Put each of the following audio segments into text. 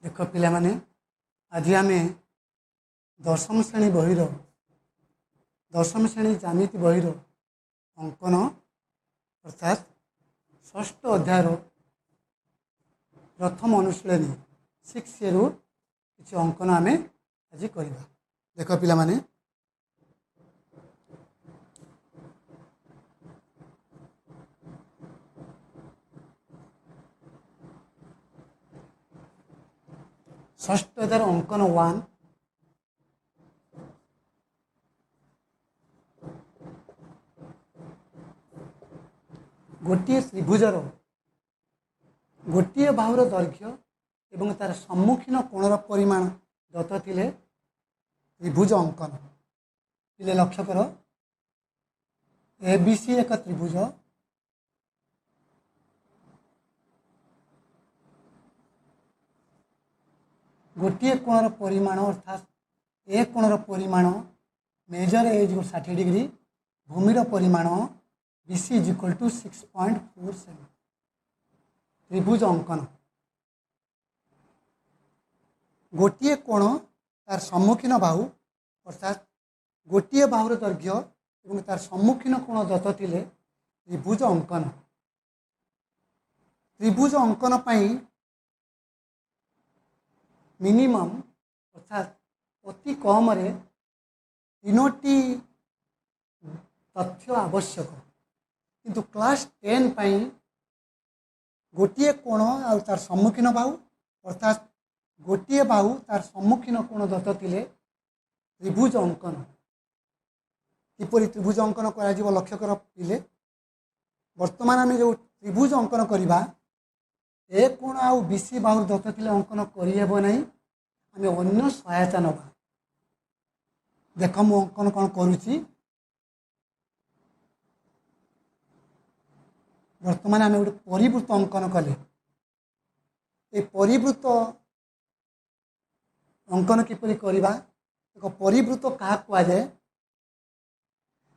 देख पिला माने आज आम दशम श्रेणी बहिर दशम श्रेणी ज्यामिति बहिर अंकन अर्थात षष्ठ अध्यायर प्रथम अनुशीलनी 6 रु किसी अंकन आम आज करवा। देख पिला माने षष्ठ अध्याय अंकन 1 गोटे त्रिभुजर गोटे बाहुर दैर्घ्य एवं तार सम्मुखीन कोणर परिमाण दत्त थिले त्रिभुज अंकन। पिले लक्ष्य कर एबीसी एक त्रिभुज गोटे कोणर परिमाण अर्थात ए कोणर परिमाण मेजर ए इज 60 डिग्री भूमिर परिमाण BC इज इक्वल टू 6.47 त्रिभुज अंकन। गोटे कोण तार सम्मुखीन बाहु अर्थात गोटे बाहुर दैर्घ्य एवं तार सम्मुखीन कोण दत्त थिले त्रिभुज अंकन। त्रिभुज अंकन पाई मिनिमम अर्थात अति कम रे 3टी तथ्य आवश्यक किंतु क्लास 10 पाई गोटे कोण आ तार सम्मुखीन बाहु अर्थात गोटे बाहु तार सम्मुखीन कोण दत्त थिले त्रिभुज अंकन। किपरि त्रिभुज अंकन करा जीव लक्ष्य कर पिले वर्तमान आम जो त्रिभुज अंकन करवा ए कोण आउ बीसी बाहुर दत्त थिले अंकन करहब ना आम अन्य सहायता नवा। देख मु अंकन कौन करुच्ची वर्तमान आम गोटे परिवृत्त अंकन कले ये परिवृत्त अंकन किपरि करवा एक परिवृत्त क्या कहुए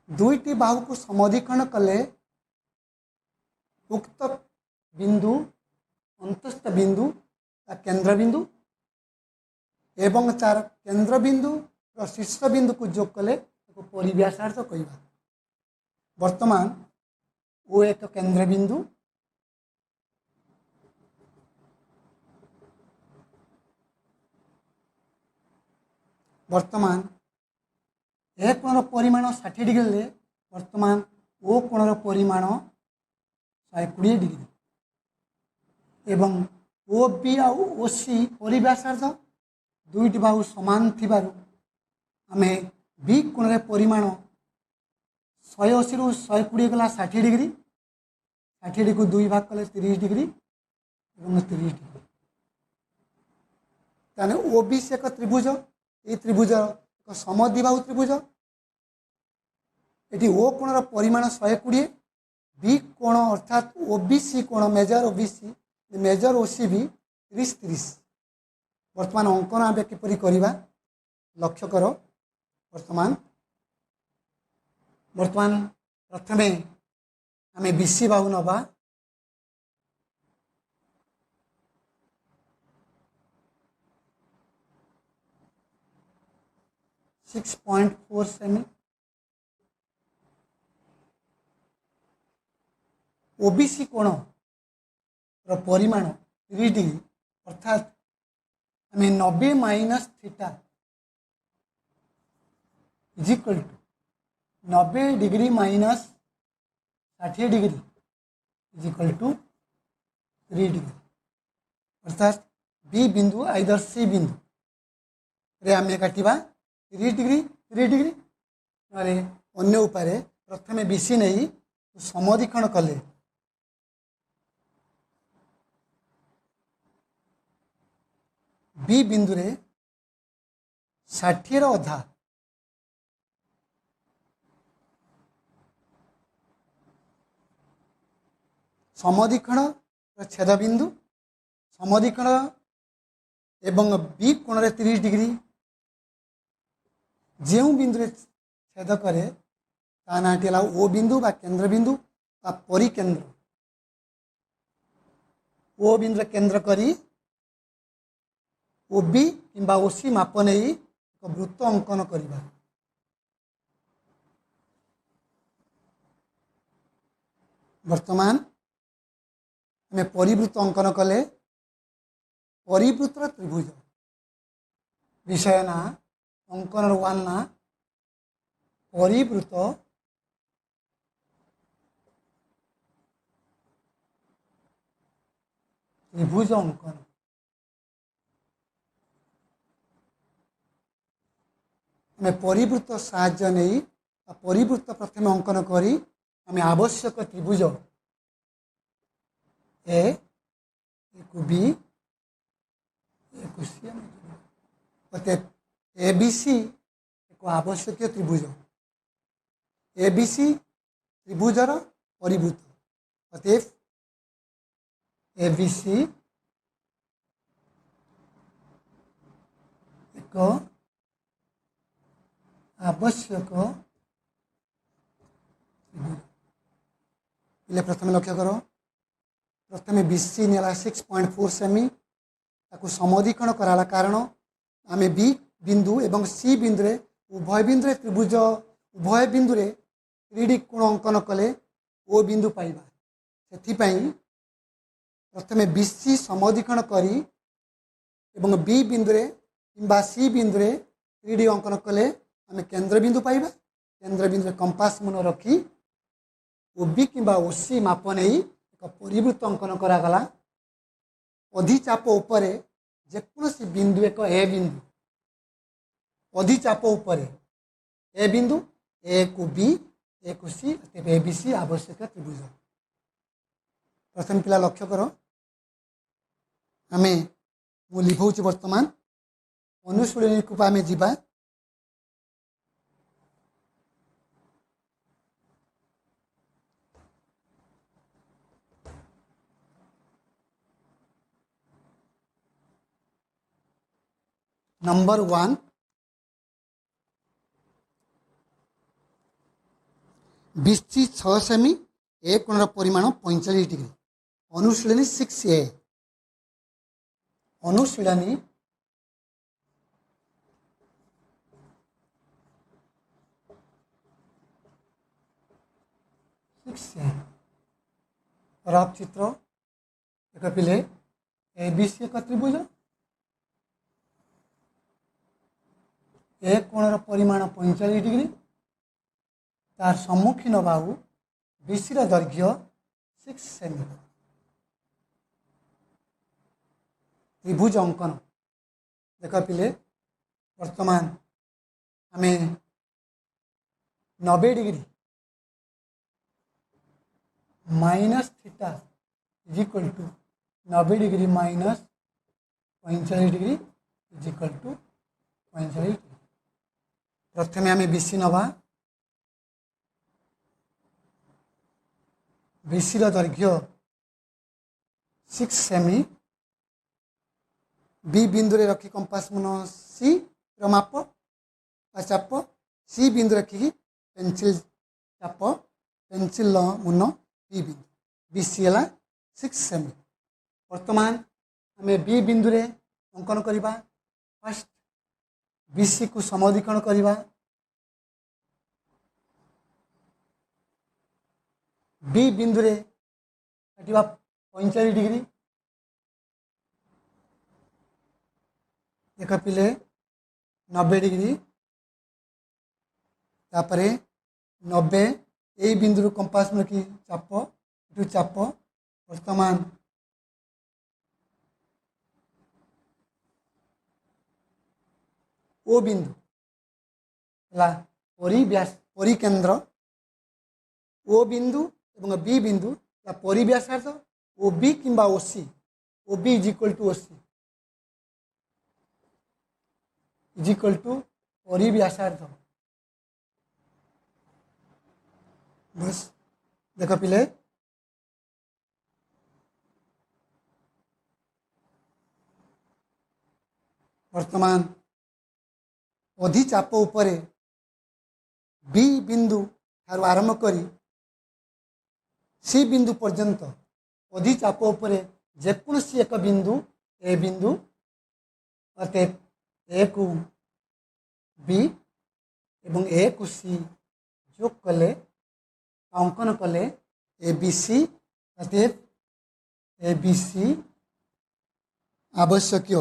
दुईटी बाहु को समधिकरण कले उक्त बिंदु अंतस्थ बिंदु केंद्र बिंदु एवं तार केंद्र बिंदु शीर्ष बिंदु को जोग कले परिव्यासार्थ कहवा। वर्तमान वो एक केंद्र बिंदु वर्तमान ए कोणर परिमाण 60 डिग्री वर्तमान ओ कोणर परिमाण 120 डिग्री एवं ओ बी आ ओ सी परिव्यासार्थ दुईटी बाहु समान थिबारु आमे बी कोण परिमाण 180 रु 120 गला 60 डिग्री 60 डिग्री को 2 भाग कले 30 डिग्री एवं 30 डिग्री ताने ओबीसी एक त्रिभुज ये त्रिभुज एक समद्विबाहु त्रिभुज एटी ओ कोणर परिमाण 120 बी कोण अर्थात ओबीसी कोण मेजर ओबीसी मेजर ओसी भी 30-30। वर्तमान अंकन आम किपरि करवा लक्ष्य कर वर्तमान प्रथमे आम बीसी बाहु नवा ओबीसी कोण परिमाण 30 डिग्री अर्थात आम 90 minus theta is equal to 90 degree minus 60 degree is equal to 3 degree अर्थात बी बिंदु आइदर सी बिंदु रे आम काटिबा 30 डिग्री ना अन्य उपाय प्रथमे बीसी नहीं समधिकरण कले बी बिंदु रे 60 अधा समधिकरण छेद बिंदु समधिकरण एवं बी कोण 30 डिग्री जो बिंदु रे छेद करे ता नाटी है ओ बिंदु बा केंद्र बिंदु बा परिकेंद्र ओ बिंदु केंद्र करी ओबी किंबा ओसी माप नहीं एक वृत्त अंकन करवा। वर्तमान आम परिवृत्त अंकन कले परिवृत्तर त्रिभुज विषय ना अंकन वन ना परिवृत्त त्रिभुज अंकन। आम परिवृत्त साहाय्य नहीं परिवृत्त प्रथम अंकन करी आम आवश्यक त्रिभुज ए बी सी एबीसी एक आवश्यक त्रिभुज एबीसी त्रिभुजर परिवृत्त अतएव एबीसी एक आवश्यक त्रिभुज। प्रथम लक्ष्य कर प्रथम बीसी नेला 6.4 सेमी ताकू समोदीकरण कराला कारण आम बी बिंदु एवं सी बिंदु रे उभय बिंदु रे त्रिभुज उभय बिंदु रे 3D कोण अंकन कले ओ बिंदु पाइबा। सेथिपाई प्रथम बीसी समोदीकरण करी एवं बी बिंदु रे किंबा सी बिंदु रे 3D अंकन कले आम केंद्र बिंदु पाइबा। केंद्र बिंदु रे कंपास मन रखी ओबी किंबा ओसी माप नहीं एक परिवृत्त अंकन करागला। अधिचाप उपरे जेकोसी बिंदु एक ए बिंदु अधिचाप उपरे ए बिंदु ए को बी ए को सी ए बी सी आवश्यक त्रिभुज। प्रथम पिला लक्ष्य कर आम मु लिखौछि वर्तमान अनुशीलनी को आम जीवा। नंबर 1 बीसी 6 सेमी ए कोणर परिमाण 45 डिग्री। अनुशीलनी 6A अनुशीलनी 6A रफ चित्र एक पिले एबीसी एक त्रिभुज ए कोणर परिमाण 45 डिग्री तार सम्मुखीन बाहु बीसी दैर्घ्य 6 सेमी। त्रिभुज अंकन देख पिले वर्तमान आम 90 degree minus theta is equal to 90 degree minus 45 degree is equal to 45 degree. प्रथमे आम बीसी नवा बीसी दैर्घ्य 6 सेमी बी बिंदु रे रखी कंपास मन सी माप चाप सी बिंदु रखी पेंसिल चाप पेंसिल मुन बी बिंदु बीसी है 6 सेमी। वर्तमान आम बी बिंदु रे अंकन करवा। फर्स्ट बीसी को समोदीकरण करवा। बी बिंदु रे काटिबा 45 डिग्री एक पिले 90 डिग्री तापरे 90 यही बिंदु कंपास में कि चाप इटू चाप। वर्तमान ओ बिंदु है परिकेन्द्र ओ बिंदु एवं बी बिंदु परिव्यासार्ध ओ बी किंबा OC O B is equal to OC is equal to परिव्यासार्ध। बस देख पिले वर्तमान अधिचाप उपरे बी बिंदु ठारू आरंभ करी सी बिंदु पर्यंत अधिचाप उपरे जेकोसी एक बिंदु ए बिंदु अतएव ए को बी एवं ए को सी जोग कले अंकन कले ए बी सी अतएव ए बी सी आवश्यक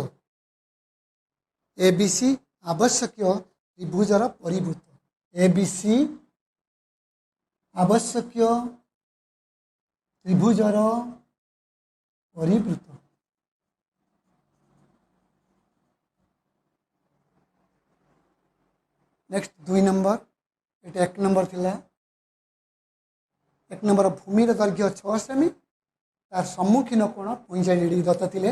ए बी सी आवश्यक त्रिभुजर परिवृत्त ए बी सी आवश्यक त्रिभुजर परिवृत्त। नेक्स्ट 2 नंबर ये 1 नंबर थिला 1 नंबर भूमि दैर्घ्य 6 सेमी तार सम्मुखीन कोण 45 डिग्री दत्त थिले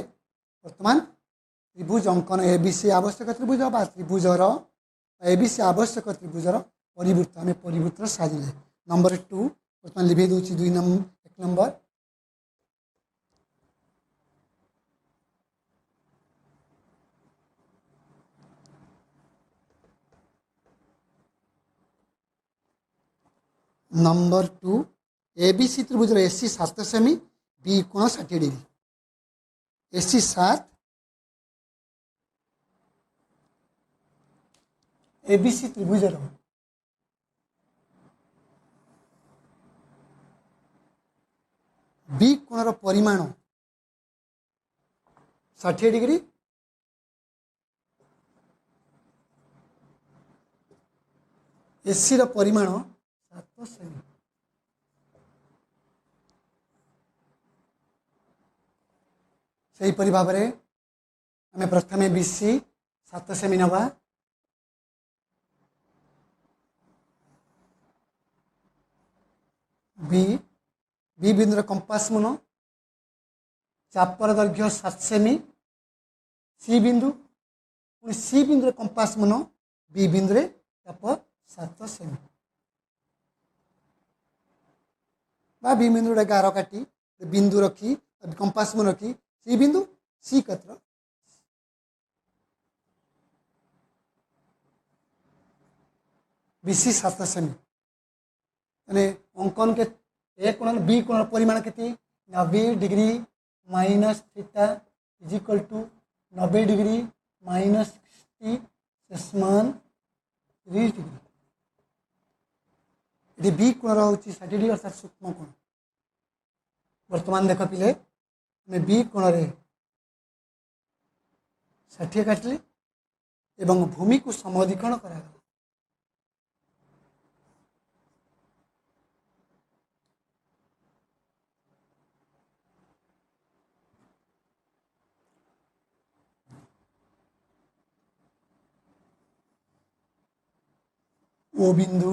वर्तमान त्रिभुज अंकन एबीसी आवश्यक त्रिभुज बा त्रिभुजर एबीसी आवश्यक त्रिभुजर परिवृत्त आम परिवृत्तर साजिले। नंबर 2 वर्तमान लिभे दूची 1 नंबर नंबर 2 एबीसी त्रिभुजर एसी 7 सेमी बी कोण 60 डिग्री एसी 7 एबीसी त्रिभुजर बी कोणर परिमाण 60 डिग्री एसी र परिमाण 7 सेमी सेहीपरि भाव में आम प्रथम बीसी 7 सेमी नवा बी बी बिंदुर कंपास मुन चापर दैर्घ्य 7 सेमी सी बिंदु पुणी सी बिंदुर कंपास मुन बी बिंदु चाप 7 सेमी बा बी बिंदु गोटे गार काटी बिंदु रखी कंपास मुन रखी सी बिंदु सी कत्र बीसी 7 सेमी यानी अंकन के ए कोण बी कोण परिमाण के 90 degree minus theta is equal to 90 degree minus 60 सेस्मान 30 डिग्री ये बी कोण रोचे 60 डिग्री अर्थात सूक्ष्म कोण। वर्तमान देख पिले मैं बी कोण रे 60 काटली एवं भूमि को समधिकरण करा ओ बिंदु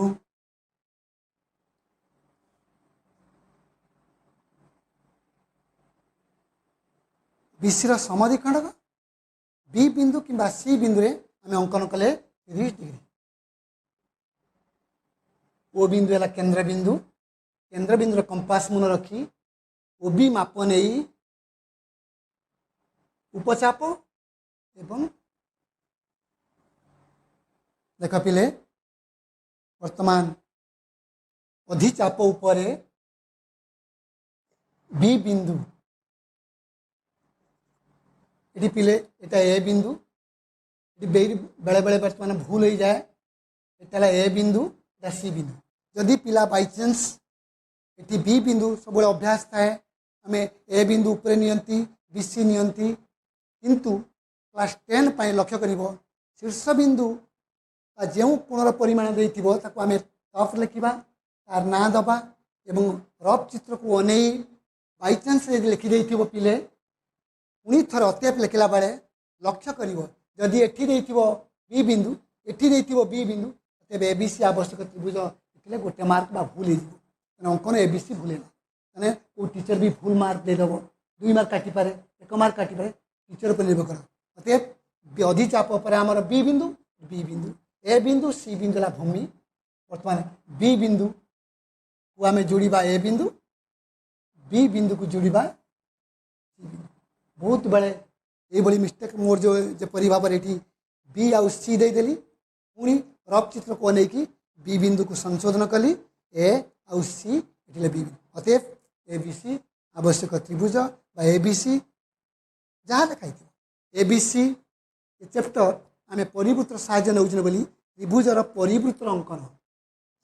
बीसी समधिखंड बी बिंदु कि सी बिंदु रे आम अंकन कले 30 डिग्री ओ बिंदु है केंद्र बिंदु कंपास मुन रखी ओ बी माप नहीं उपचाप एवं देख पिले वर्तमान अधिचाप उपरे बी बिंदु ये पिले ये ए बिंदु बेले बेले वर्तमान भूल हो जाए ये ए बिंदु या सी बिंदु जदि पिला बाई चांस ये बी बिंदु सब अभ्यास थाए आम ए बिंदु उपरे नियंती बीसी नियंती किंतु क्लास 10 पाई लक्ष्य करिवो शीर्ष बिंदु जो कोणर परिमाण देथिबो ताको आमे टफ लिखा तार ना दबा एवं रफ चित्र को अनै बाई चांस लिखि देथिबो पिले पुणी थर अत्यप लिखला बेले लक्ष्य करिवो जदि एठी देथिबो बी बिंदु एठी देथिबो बी बिंदु तेबे एबीसी आवश्यक त्रिभुज लिखले गोटे मार्क बा भूल हो अंकन एबीसी भूलेला माने को टीचर भी भूल मार्क दे देबो 2 मार्क काटी पारे 1 मार्क काटी पारे टीचर पर निर्भर कर अतएव अधिचाप पर आमर बी बिंदु ए बिंदु सी बिंदु ला भूमि वर्तमान बी बिंदु को आम जोड़ा ए बिंदु बी बिंदु को जोड़ा सी बिंदु बहुत बेले ये मिस्टेक मोर जो भाव ये बी आउ सी देदेली पुणी रफ चित्र को लेकिन बी बिंदु को संशोधन कली ए आउ सी ये बी बिंदु अतएव ए बी सी आवश्यक त्रिभुज ए बी सी जहाँ लिखाई ए बी सी ये चैप्टर आम परिवृत्तर साहाय्य नौजन बोली त्रिभुजर परिवृत्तर अंकन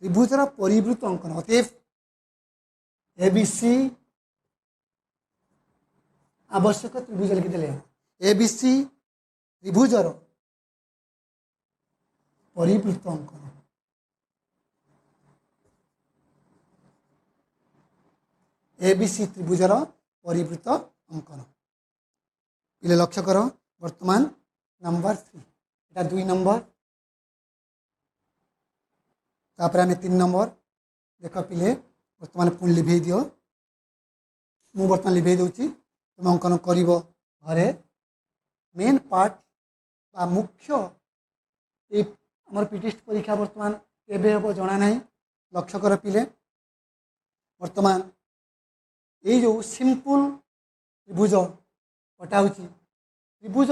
त्रिभुजर परिवृत्त अंकन अतएव एबीसी आवश्यक त्रिभुज लिखिदेले एबीसी त्रिभुजर परिवृत्त अंकन एबीसी त्रिभुजर परिवृत्त अंकन पिले लक्ष्य कर वर्तमान नंबर 3 এটা 2 नंबर तापर आम 3 नंबर देख पिले वर्तमान पुणी लिभे दियो मु बर्तमान लिभे दूची तुम अंकन कर घरे मेन पार्ट बा मुख्य आमर पीटीएस परीक्षा वर्तमान केबे हम जना ना लक्ष्य कर पिले वर्तमान ये जो सिंपल त्रिभुज कटा त्रिभुज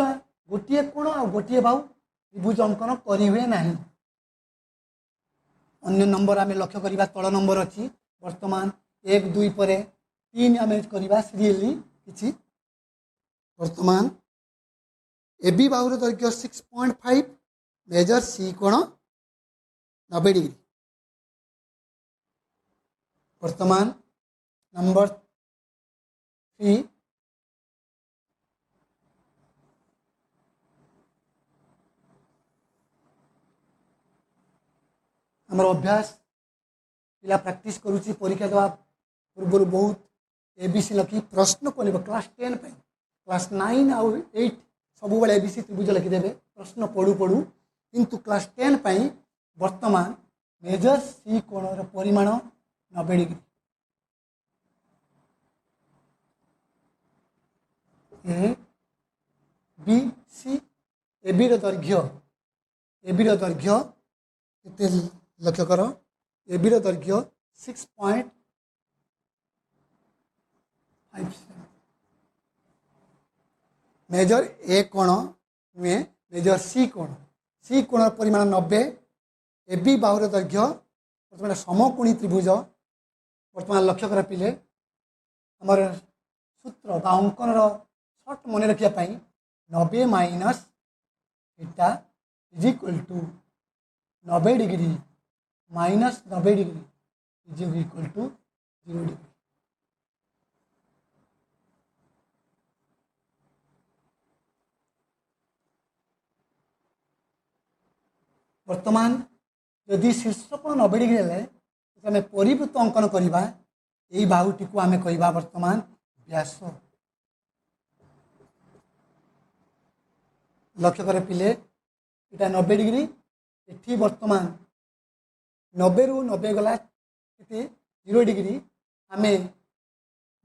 गोटे कोण आ गोटे बाहु त्रिभुज अंकन करें ना अन्य नंबर आम लक्ष्य करवा तल नंबर अच्छी वर्तमान 1 2 पर 3 आम करवा सीरियली किसी वर्तमान एबी बाहुर दैर्घ्य 6.5 मेजर सी कोण 90 डिग्री वर्तमान नंबर 3 आमर अभ्यास पिला प्रैक्टिस करुच्ची परीक्षा देवा पूर्व बहुत एबीसी लखी प्रश्न कर क्लास 10 पे क्लास 9 आउ 8 सब बड़े एबीसी त्रिभुज लिखिदेवे प्रश्न पढ़ू पढ़ू किंतु क्लास 10 पे वर्तमान मेजर सी कोण परिमाण 90 degree A B C AB दैर्घ्य केते लक्ष्य कर एबी दैर्घ्य 6.57 मेजर ए कोण नुहे मेजर सी कोण परिमाण 90 एबी बाहुर दैर्घ्य वर्तमान समकोणी त्रिभुज वर्तमान लक्ष्य कर पिले आमर सूत्र बा अंकन सर्ट मन रखापी 90 minus theta is equal to 90 degree minus 90 degree is equal to 0 degree वर्तमान यदि शीर्षकोण 90 डिग्री है परिवृत्त अंकन करवा यही बाहुटी को आम कह वर्तमान व्यास लक्ष्य कर पिले इटा 90 डिग्री एठी वर्तमान 90 रु 90 गला 0 डिग्री आम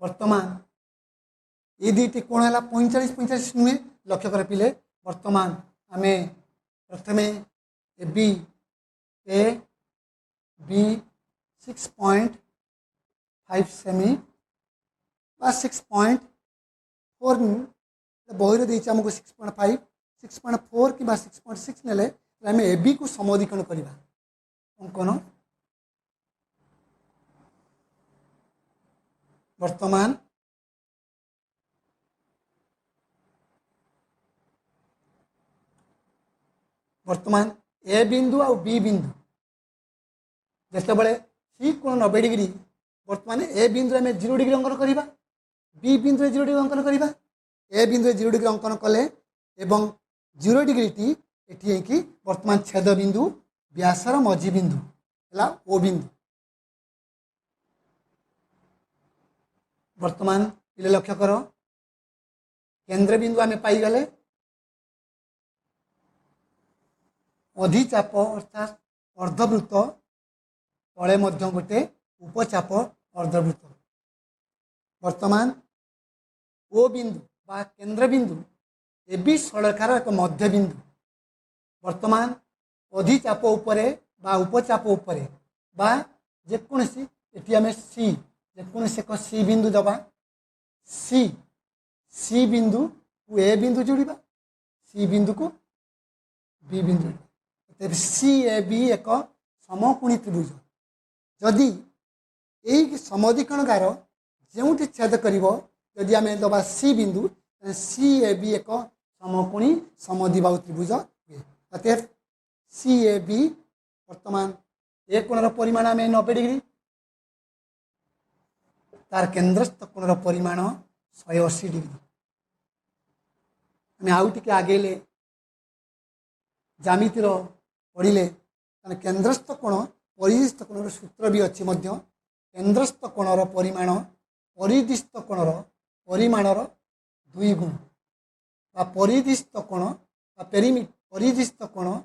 वर्तमान ये दुईटी कोण है 45 45 नुहे लक्ष्य कर पिले वर्तमान आम प्रथमे ए बी 6.5 सेमी 6.4 बही देती आमको 6.5 6.4 कि 6.6 ने आम एबी को समोदीकरण करवा अंकन वर्तमान ए बिंदु आ बी बिंदु जिते बड़े सी कोण 90 डिग्री वर्तमान ए बिंदु आम 0 डिग्री अंकन करवा बी बिंदु 0 डिग्री अंकन करवा ए बिंदु 0 डिग्री अंकन कले एवं 0 डिग्री टी एटी वर्तमान छेद बिंदु व्यासर मझी बिंदु है ओ बिंदु वर्तमान पिले लक्ष्य कर केंद्र बिंदु आम पाईगले अधिचाप अर्थात अर्धवृत्त तले मध्य गोटे उपचाप अर्धवृत्त वर्तमान ओ बिंदु बा केंद्र बिंदु एबी सड़कार एक मध्य बिंदु वर्तमान अधिचाप उपरे बा उपचाप उपरे बा जेकोसी एटी आम सी जेकोसी एक सी बिंदु दबा सी सी बिंदु को ए बिंदु जोड़ा सी बिंदु को बी बिंदु जोड़ा सी ए बी एक समकोणी त्रिभुज जदि यही समद्विकोणगार जो छेद कर आम दबा सी बिंदु सी ए बी एक समकोणी समद्विबाहु त्रिभुज हुए। अतएव सी ए बी वर्तमान ए कोणर परिमाण आम 90 डिग्री, तार केन्द्रस्थ कोणर परिमाण 180 डिग्री। आम आउ टिके आगेले जामितिर पढ़िले केन्द्रस्थ कोण परिदिष्ट कोणर सूत्र भी अच्छी मध्य। केन्द्रस्थ कोणर परिमाण परिदिष्ट कोणर परिमाणर 2 गुण बा परिदिष्ट कोण बा परिदिष्ट कोण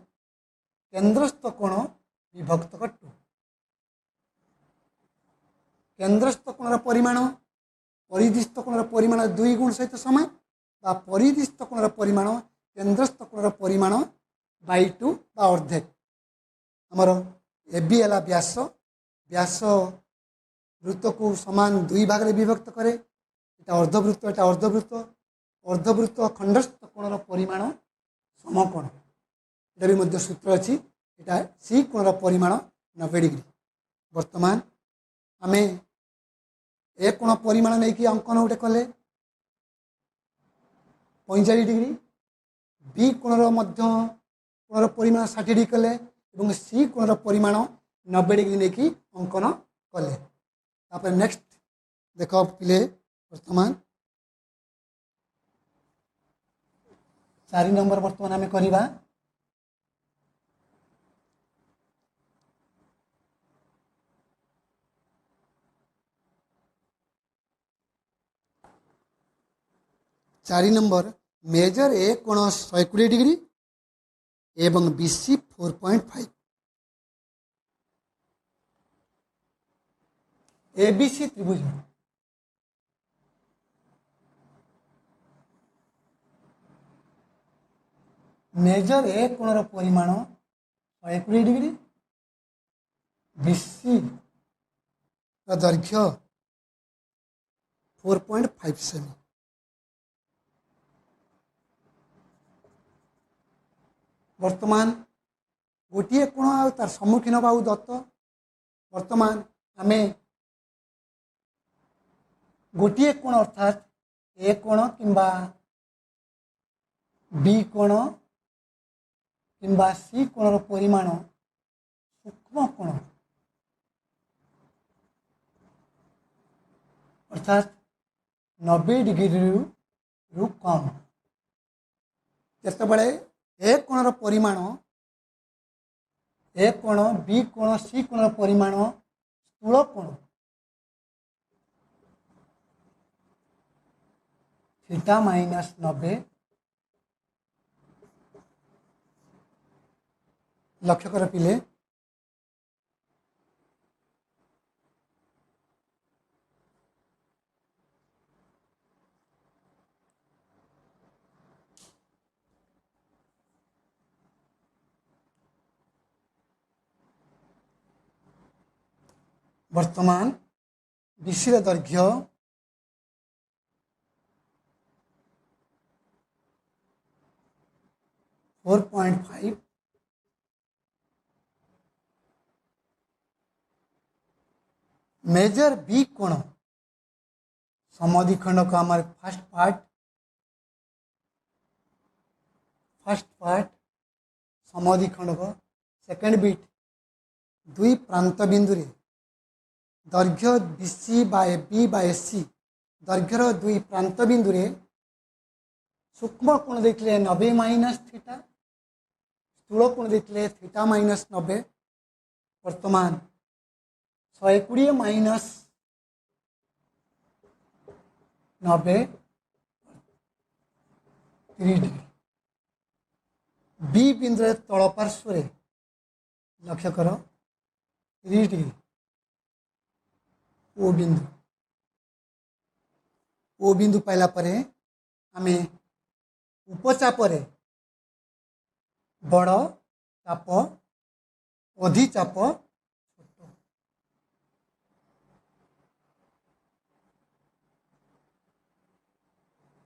केन्द्रस्थ कोण विभक्त 2। केन्द्रस्थ कोणर परिमाण परिदिष्ट कोणर परिमाण 2 गुण सहित समान बा परिदिष्ट कोणर परिमाण केन्द्रस्थ कोणर परिमाण बाई 2 बा अर्धेक। आमर ए बी है व्यास, व्यास वृत्त को समान 2 भाग में विभक्त करे। यहाँ अर्धवृत्त, यहाँ अर्धवृत्त, अर्धवृत्त खंडस्थ कोणर परिमाण समकोण, यहाँ भी मध्य सूत्र अच्छी। यहाँ सी कोणर परिमाण 90 डिग्री। वर्तमान आम ए कोण परिमाण नहीं कि अंकन गोटे कले 45 डिग्री, बी कोणर मध्य कोणर परिमाण 60 डिग्री कले और सी कोणर परिमाण 90 डिग्री नहीं कि अंकन कले। तापर नेक्स्ट देख पिले वर्तमान 4 नंबर वर्तमान आम करवा। चारि नंबर मेजर ए कोण 120 डिग्री एवं बीसी 4.5। एबीसी त्रिभुज मेजर ए कोणर परिमाण 120 डिग्री, बीसी दैर्घ्य 4.5 सेमी। वर्तमान गोटे कोण आ तार सम्मुखीन बाहु दत्त। वर्तमान आम गोटे कोण अर्थात ए कोण किंबा बी कोण किंबा सी कोणर परिमाण सूक्ष्म कोण अर्थात 90 डिग्री रु कम जितेबाला ए कोणर परिमाण ए कोण बी कोण सी कोणर परिमाण स्थूल कोण थीटा माइनस 90 लक्ष्य कर पिले। वर्तमान बीसी दैर्घ्य 4.5 मेजर बी कोण समद्विखंड का हमारे फर्स्ट पार्ट समद्विखंड का सेकेंड बिट दुई प्रांत बिंदु रे दैर्घ्य बीसी बाय बी बाय सी दैर्घ्यर दुई प्रांत बिंदु रे सूक्ष्म कोण देते 90 माइनस थीटा, स्थूल कोण देते थीटा माइनस 90। वर्तमान 120 माइनस 90 30 डिग्री। बी बिंदु तल पार्श्व लक्ष्य कर 30 डिग्री। ओ बिंदु पाइला परे आमे उपचाप बड़ चाप अधिचाप छोट।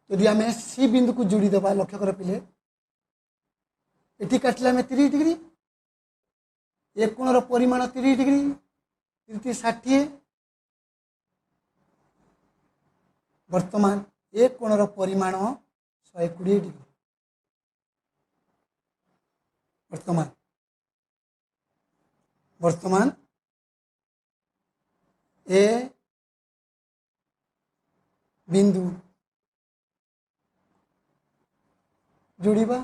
यदि आम सी बिंदु को जोड़ी देवा लक्ष्य कर पिले ये काटिले आम 30 डिग्री एक कोणर परिमाण 30 डिग्री 30 60। वर्तमान एक कोणर परिमाण 120 डिग्री वर्तमान वर्तमान ए बिंदु जोड़िबा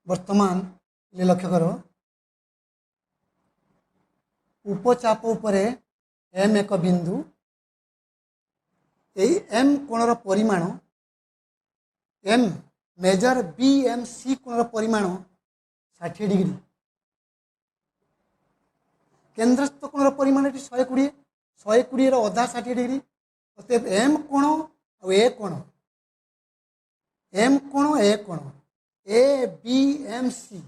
वर्तमान ये लक्ष्य करो उपचाप उपरे एम एक बिंदु यही एम कोणर परिमाण एम मेजर बी एम सी कोणर परिमाण 60 डिग्री केन्द्रस्थ कोणर परिमाण 120 अधा 60 डिग्री अतएव एम कोण और ए कोण एम कोण ए कोण ए बी एम सी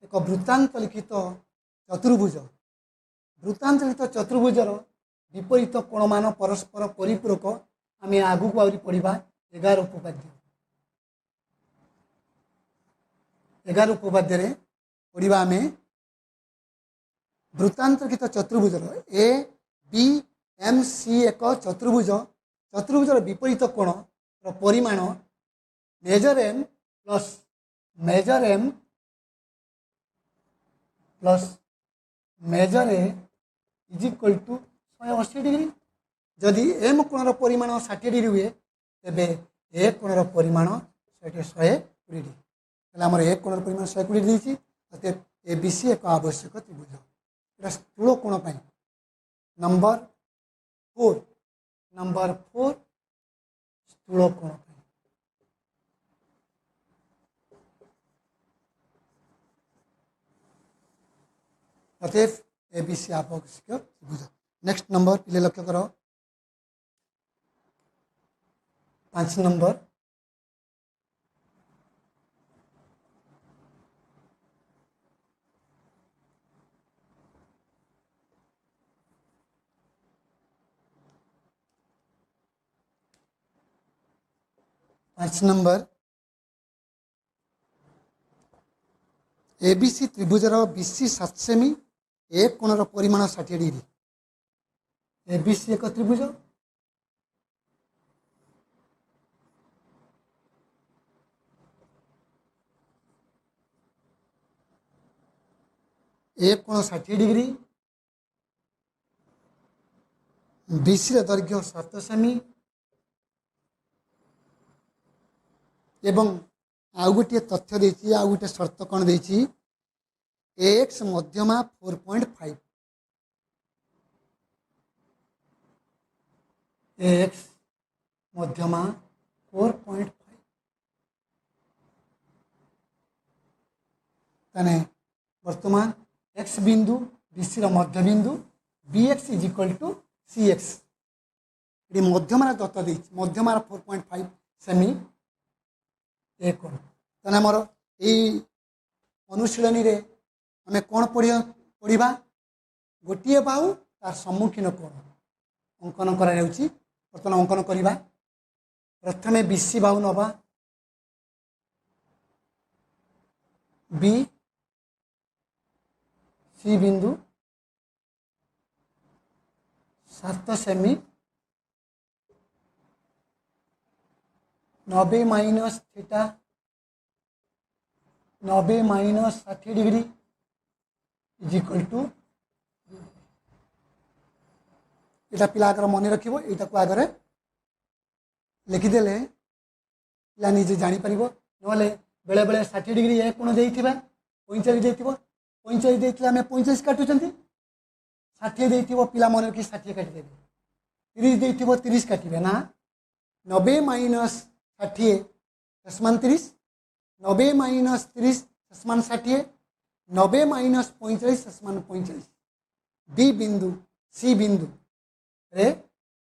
एक वृत्तांत लिखित चतुर्भुज वृत्तांचलित चतुर्भुजर विपरीत कोण मान परस्पर परिपूरक आम आगू को आहरी पढ़ा 11 उपपाद्य 11 उपपाद्य पढ़ा आम वृत्तांचलित चतुर्भुजर ए बी एम सी एक चतुर्भुजर विपरीत कोण परिमाण measure M plus measure A is equal to 180 degree जदि एम कोणर परिमाण 60 डिग्री हुए तेबे ए कोणर परिमाण 120 डिग्री आमर ए कोणर परिमाण 120 डिग्री अतएव ए बी सी एक आवश्यक त्रिभुज यहाँ स्थूल कोण पर नंबर 4 स्थूल कोण अतएव ए बी सी आवश्यक त्रिभुज नेक्स्ट नंबर पिले लक्ष्य करो 5 नंबर एबीसी त्रिभुजर बीसी 7 सेमी एक कोणर परिमाण 60 डिग्री एबीसी एक त्रिभुज एक कोण 60 डिग्री बीसी दैर्घ्य 7 सेमी एवं आउ गोटे तथ्य देछि आउ गोटे शर्त कौन देछि एक्स मध्यमा 4.5 एक्स मध्यमा 4.5 तने वर्तमान एक्स बिंदु बीसी मध्य बिंदु B X is equal to C X ये मध्यमार दत्त देछि मध्यमार 4.5 सेमी एक कोण तेना मोर यही अनुशीलनी रे आम कौन पढ़ा गोटे बाहु तार सम्मुखीन कोण अंकन बर्तमान अंकन करवा प्रथमे बीसी बाहु नवा बी सी बिंदु 7 सेमी 90 minus theta 90 minus 60 degree is equal to यहाँ पिला आगर मन रखिबो एटा को आगरे लिखिदेले पिला निजे जापर नले बेले बेले 60 डिग्री ए कोण देइथिबा 45 देइथिबो 45 देइथिले आमे 45 काटुचंती 60 देइथिबो पिला मन रखि 60 काटि देबे 30 देइथिबो 30 काटिबे ना 90 माइनस 60 समान 30 90 माइनस 30 समान 60 90 माइनस 45 समान 45 बी बिंदु सी बिंदु रे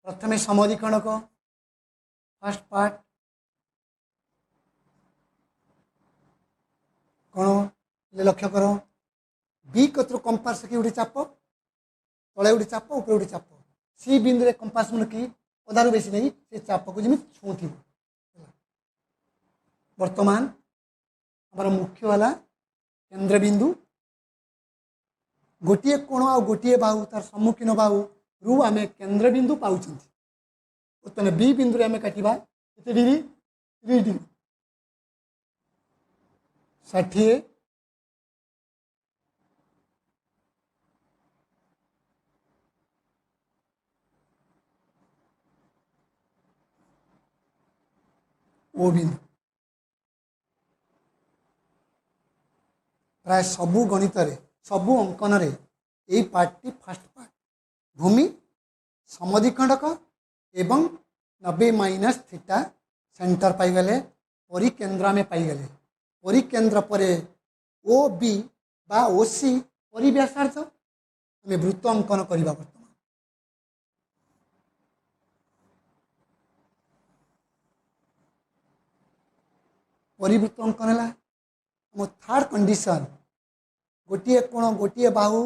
प्रथमे समधिकरणक फर्स्ट पार्ट कौन लक्ष्य कर बी कतर कंपास की गोटे चाप तले गोटे चाप ऊपर गोटे चाप सी बिंदु रे कंपास मन की अधारू बेसी नहीं से चाप को जमी छुँथी वर्तमान आमर मुख्य वाला केंद्रबिंदु गोटे कोण आ गोटे बाहु तार सम्मुखीन बाहु रु आम केंद्रबिंदु पाँच बर्तमान बी बिंदु आम काटा केते डिग्री 30 डिग्री 60 ओ बिंदु प्राय सबू गणित सबू अंकन यही पार्टी फास्ट पार्ट भूमि समद्विखंडक एवं 90 माइनस थीटा सेंटर पाईगले परिकेंद्र आम पाईगले परिकेंद्र पर ओ बी बा ओ सी परिव्यासार्ध आम वृत्त अंकन करवा बर्तमान परिवृत्त अंकन है आम थर्ड कंडीशन गोटे कोण गोटे बाहु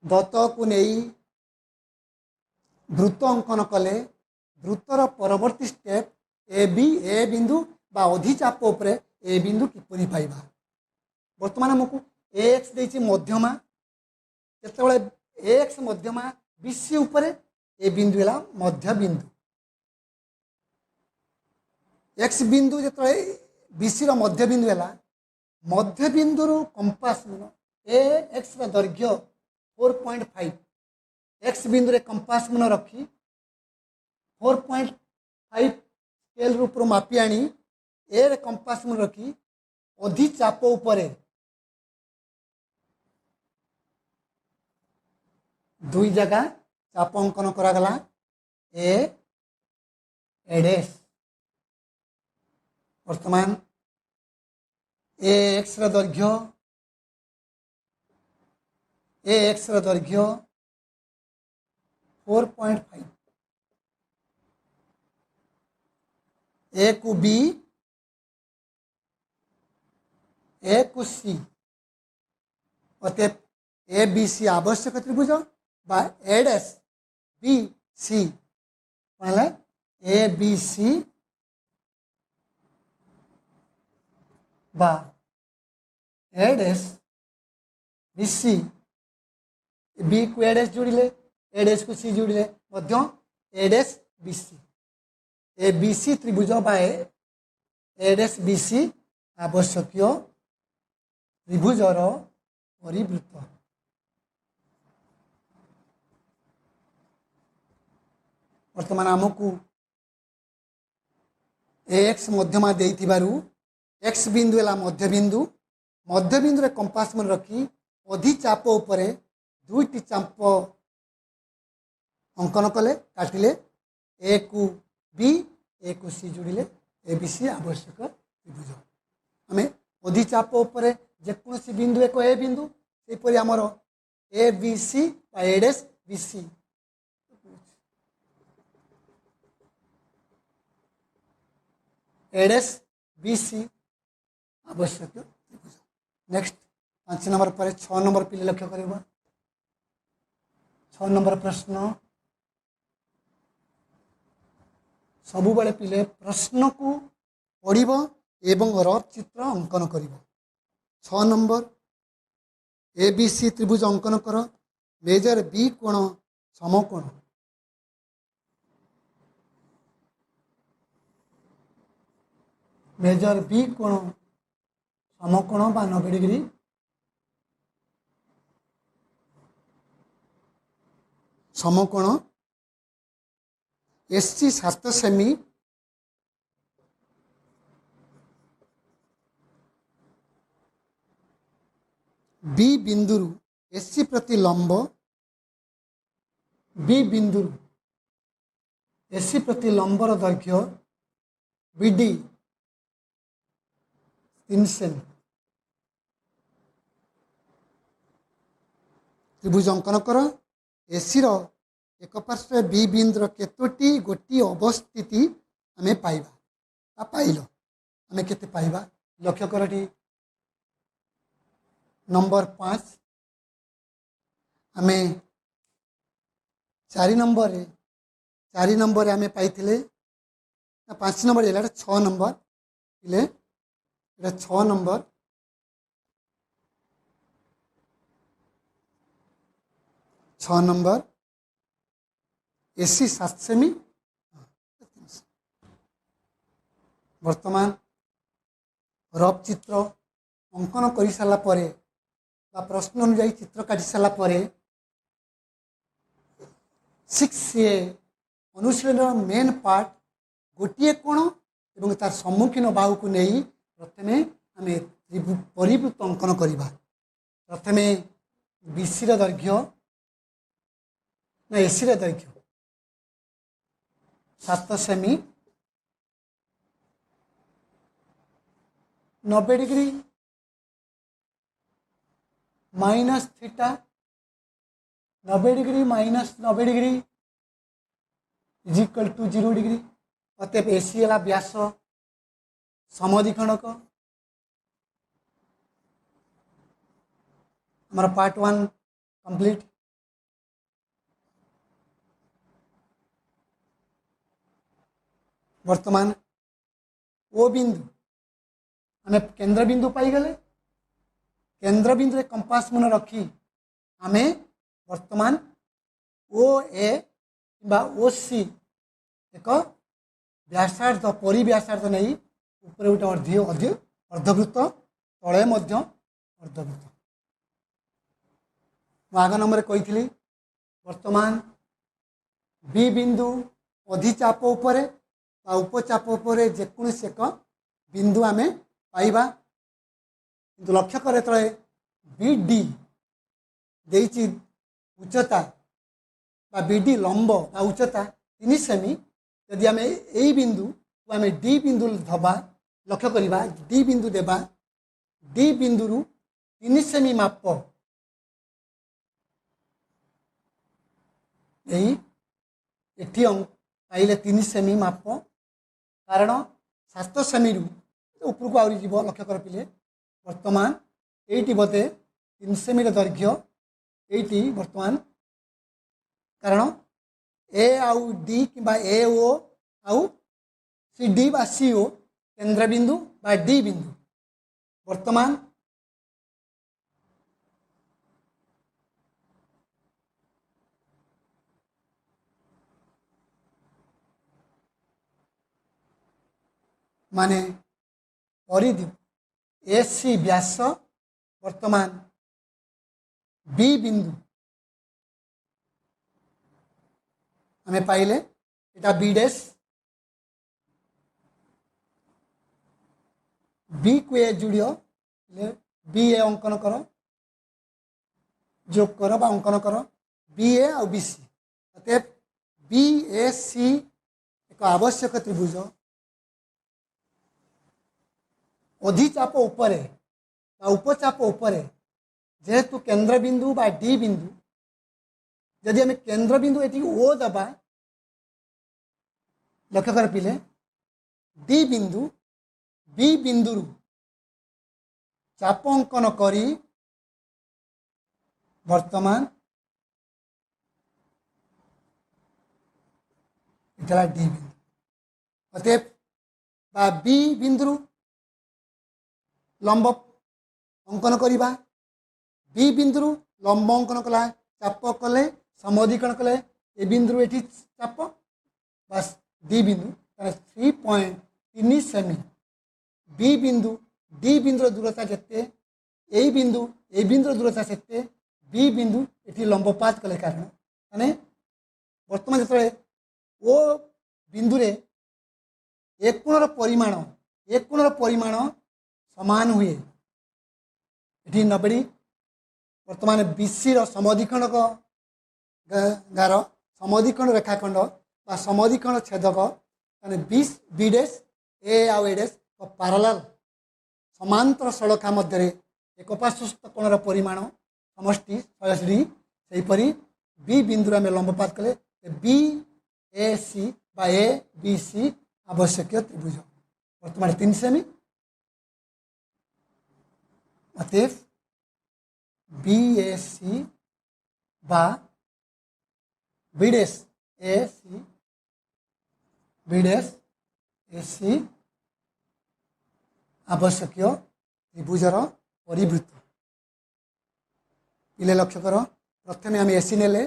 दत्त को नहीं वृत्त अंकन कले वृत्तर परवर्ती स्टेप ए बिंदु बा अधिचाप उपरे ए बिंदु किपरि पाइबा वर्तमान आमको एक्स देछि मध्यमा जेतेबेले एक्स मध्यमा बीसी उपरे ए बिंदु है मध्य बिंदु एक्स बिंदु जो बीसी मध्य बिंदु है मध्य बिंदु कंपास ए एक्स दैर्घ्य 4.5 एक्स बिंदु रे कंपास मन रखी 4.5 स्केल रूप मापी आनी ए रे कंपास मन रखी अधिचाप उपरे दुई जगह चाप अंकन करागला ए एडेस वर्तमान ए एक्स दैर्घ्य दैर्घ्य 4.5 ए को बी ए को सी अतएव ए बी सी आवश्यक त्रिभुज बा एडेस बी सी माने ए बी सी बा एडेस बी सी बी को एडेस जोड़िले एडेस को सी जोड़िले मध्य एडेस बी सी ए बी सी त्रिभुज बा एडेस बी सी आवश्यक त्रिभुजर परिवृत्त वर्तमान आमको एक्स मध्यमा देइथिबारु एक्स बिंदु है मध्य बिंदु रे कंपास मन रखी अधिचाप उपरे दुईटी चाप अंकन कले काटिले ए को बी ए को सी जोड़िले ए बी सी आवश्यक त्रिभुज आम अधिचाप उपरे जेकोसी बिंदु एक ए बिंदु सेपरि आमर ए बी सी एडेस बी सी एडेस बी सी आवश्यक त्रिभुज नेक्स्ट 5 नंबर पर 6 नंबर पिले लक्ष्य करबा 6 नंबर प्रश्न सबु बेले पिले प्रश्न को पढ़िब एवं रफ चित्र अंकन करिब 6 नंबर ए बी सी त्रिभुज अंकन कर मेजर बी कोण समकोण मेजर बी कोण समकोण बा 90 डिग्री समकोण एससी 7 सेमी बी बिंदु एससी प्रति लंब बी बिंदु एससी प्रति लंबर दैर्घ्य बीडी 3 सेमी त्रिभुज अंकन कर एसी रो एक पार्श्व बी बिंदुर केतोटी गोटी अवस्थिति आमे पाइबा पाइल आमे केते पाइबा लक्ष्य करटी नंबर 5 आमे 4 नंबर आमे पाइथिले 5 नंबर एला 6 नंबर इले এটা 6 নম্বর। 6 নম্বর এসি 7 সেমি। বর্তমান রফ চিত্র অঙ্কন করে সারা পরে বা প্রশ্ন অনুযায়ী চিত্র কাটি সারা পরে 6A অনুশীলনের মেন পার্ট গোটিए কোণ এবং তার সম্মুখীন বাহুকে নেই প্রথমে আমি পরিবৃত্ত অঙ্কন করিবা। প্রথমে বিসির দৈর্ঘ্য না এসির দৈর্ঘ্য 7 semi, 90 degree minus theta, 90 degree minus 90 degree is equal to 0 degree. অতএব এসি হল ব্যাস সমদ্বিখণ্ডক। আমার পার্ট 1 কমপ্লিট। বর্তমান ও বিন্দু আমি কেন্দ্রবিন্দু পাইগলে, কেন্দ্রবিন্দুরে कंपास मन रखी आमे वर्तमान ओ ए बा ओ सी एक व्यासार्ध परिव्यासार्ध नहीं ऊपर गोटे अर्धवृत्त तले अर्धवृत्त। आग नंबर कही वर्तमान बी बिंदु अधिचाप उपरे उपचाप उपरे जेकोसी एक बिंदु आमे पाइबा। किंतु लक्ष्य करे तले बी डी देइछि उच्चता बा बी डी लंब बा उच्चता 3 सेमी। यदि आमे एई बिंदु को आमे डी बिंदु धबा लक्ष्य करिबा डी बिंदु देबा डी बिंदु रु 3 सेमी माप एई एठी पाइले 3 सेमी माप कारण 7 सेमी रु ऊपर को आउरी जीव लक्ष्य कर पिले वर्तमान एटी बोधे 3 सेमी दैर्घ्य एटी वर्तमान कारण ए आउ डी कि ए ओ आउ सी डी बा सी ओ केंद्र बिंदु बा डी बिंदु वर्तमान माने परिधि एसी व्यास वर्तमान बी बिंदु हमें पाइले एटा बी डैश बी को ए जुड़ियो बी ए अंकन कर जोग कर बा अंकन कर बी ए आ बी सी। अतएव बी ए सी एक आवश्यक त्रिभुज अधिचाप उपरे उपचाप उपरे जेहेतु केंद्र बिंदु बा डी बिंदु यदि आम केंद्र बिंदु ये ओ दबा लक्ष्य कर पिले डी बिंदु बी बिंदु चाप अंकन करी वर्तमान इतना डी बिंदु अतएव बा बी बिंदु लंब अंकन करिबा बी बिंदु लंब अंकन कला चाप कले समद्विकरण कले ए बिंदु एठी चाप बस डी बिंदु 3.3 सेमी बी बिंदु डी बिंदु दूरता जिते ए बिंदु दूरता सेते बी बिंदु एठी लंबपात कले कारण माने वर्तमान जतले ओ बिंदु रे एक कोणर परिमाण समान हुए एठी 90 वर्तमान बीसी समद्विखंडक गार समद्विखंड रेखाखंड बा समद्विखंड छेदक माने बी डैश ए आउ ए डैश पैरेलल समांतर सड़का मध्य एक पार्श्वस्थ कोणर परिमाण समष्टि 180 डिग्री सेहीपरि बी बिंदु आम लंबपात कले बी ए सी बा ए बी सी आवश्यक त्रिभुज वर्तमान 3 सेमी। अतएव बी ए सी बा बी डैश ए सी आवश्यक त्रिभुजर परिवृत्त। पिले लक्ष्य कर प्रथम आम एसी नेले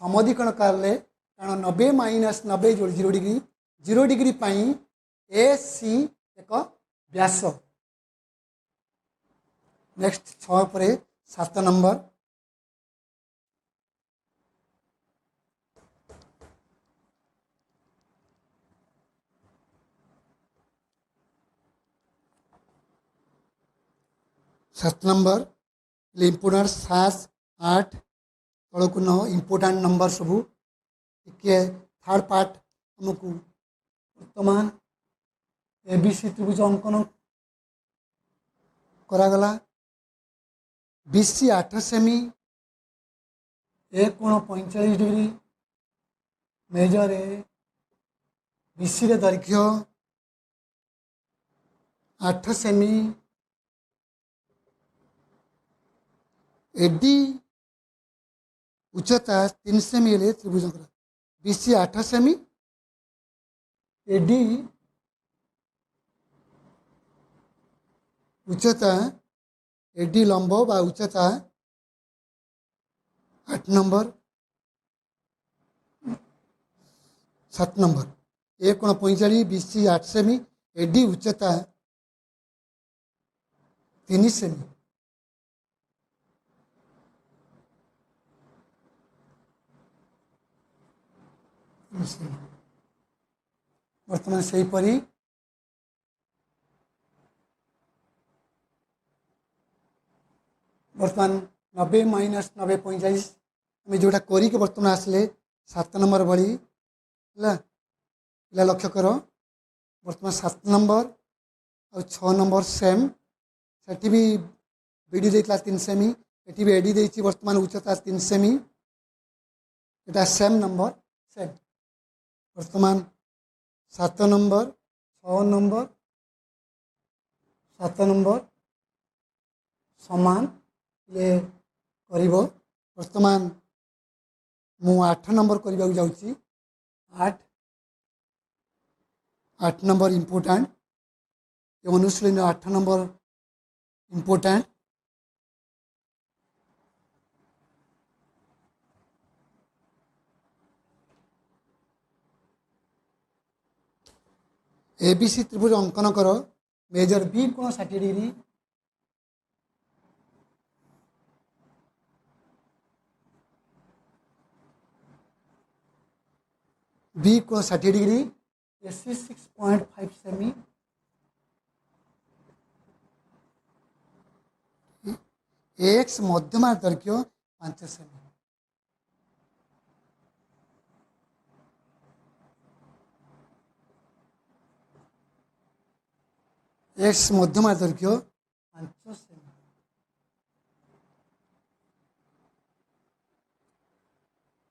समधिकरण कले कारण 90 माइनस 90 जोड़ 0 डिग्री 0 डिग्री पाई ए सी एक व्यास। नेक्स्ट 6 पर 7 नंबर इम्पोर्टाट 7 8 तौक 9 इम्पोर्टाट नंबर सबू टे थर्ड पार्ट आमको वर्तमान एबीसी त्रिभुज अंकन करागला। बीसी 8 सेमी एक कोण 45 डिग्री मेजर ए बीसी रे दैर्घ्य 8 सेमी एडी उच्चता 3 सेमी त्रिभुज बीसी 8 सेमी एडी उच्चता एडी लंब बा उच्चता 8 नंबर 7 नंबर एक कोण 45 बीसी 8 सेमी एडी उच्चता 3 सेमी वर्तमान से परी वर्तमान 90 माइनस 90 45 आम जोटा करिक बर्तमान आसले 7 नंबर भली पिला लक्ष्य कर वर्तमान 7 नंबर और 6 नंबर सेम सेठी भी बीडी देता 3 सेमी एटी भी एडी देती वर्तमान उच्चता 3 सेमी एटा सेम नंबर सेम वर्तमान 7 नंबर 6 नंबर 7 नंबर समान ये करिवो। वर्तमान मु 8 नंबर करने जाऊँगी 8 नंबर इम्पोर्टाट ये अनुशीलन 8 नंबर इम्पोर्टाट एबीसी त्रिभुज अंकन कर मेजर बी कोण 60 डिग्री बी कोण 60 डिग्री एसी 6.5 सेमी एक्स मध्यमा दैर्घ्य 5 सेमी एक्स मध्यमा दैर्घ्य 5 सेमी